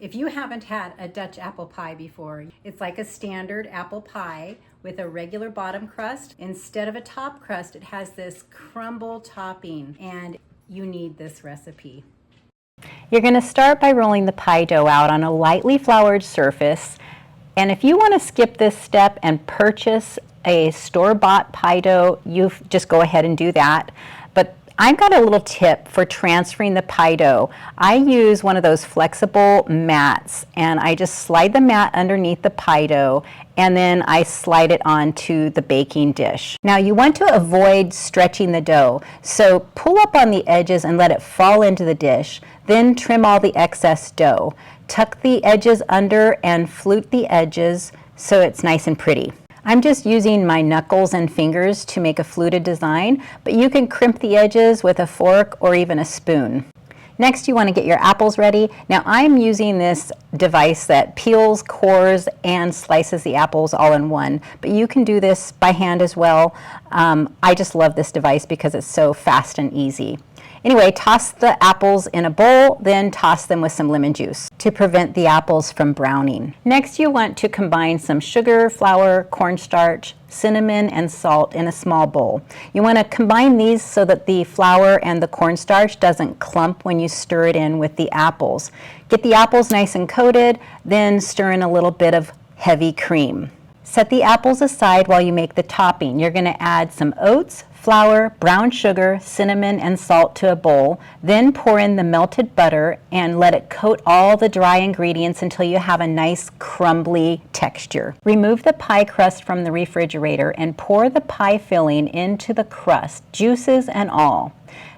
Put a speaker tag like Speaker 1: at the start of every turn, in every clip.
Speaker 1: If you haven't had a Dutch apple pie before, it's like a standard apple pie with a regular bottom crust. Instead of a top crust, it has this crumble topping, and you need this recipe.
Speaker 2: You're going to start by rolling the pie dough out on a lightly floured surface. And if you want to skip this step and purchase a store-bought pie dough, you just go ahead and do that. But I've got a little tip for transferring the pie dough. I use one of those flexible mats, and I just slide the mat underneath the pie dough, and then I slide it onto the baking dish. Now you want to avoid stretching the dough, so pull up on the edges and let it fall into the dish. Then trim all the excess dough. Tuck the edges under and flute the edges so it's nice and pretty. I'm just using my knuckles and fingers to make a fluted design, but you can crimp the edges with a fork or even a spoon. Next, you want to get your apples ready. Now I'm using this device that peels, cores, and slices the apples all in one, but you can do this by hand as well. I just love this device because it's so fast and easy. Anyway, toss the apples in a bowl, then toss them with some lemon juice to prevent the apples from browning. Next, you want to combine some sugar, flour, cornstarch, cinnamon, and salt in a small bowl. You want to combine these so that the flour and the cornstarch doesn't clump when you stir it in with the apples. Get the apples nice and coated, then stir in a little bit of heavy cream. Set the apples aside while you make the topping. You're going to add some oats, flour, brown sugar, cinnamon, and salt to a bowl. Then pour in the melted butter and let it coat all the dry ingredients until you have a nice crumbly texture. Remove the pie crust from the refrigerator and pour the pie filling into the crust, juices and all.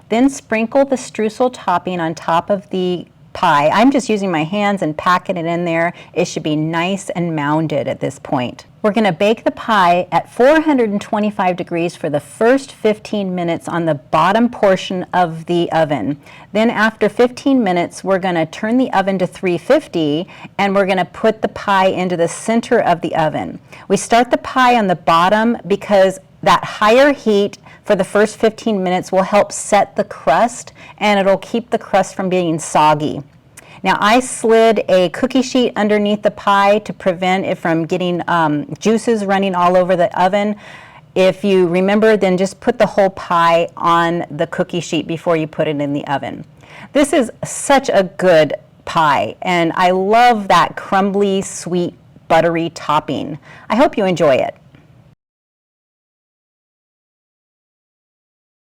Speaker 2: Then sprinkle the streusel topping on top of the pie. I'm just using my hands and packing it in there. It should be nice and mounded at this point. We're going to bake the pie at 425 degrees for the first 15 minutes on the bottom portion of the oven. Then after 15 minutes, we're going to turn the oven to 350 and we're going to put the pie into the center of the oven. We start the pie on the bottom because that higher heat for the first 15 minutes will help set the crust, and it'll keep the crust from being soggy. Now I slid a cookie sheet underneath the pie to prevent it from getting juices running all over the oven. If you remember, then just put the whole pie on the cookie sheet before you put it in the oven. This is such a good pie, and I love that crumbly, sweet, buttery topping. I hope you enjoy it.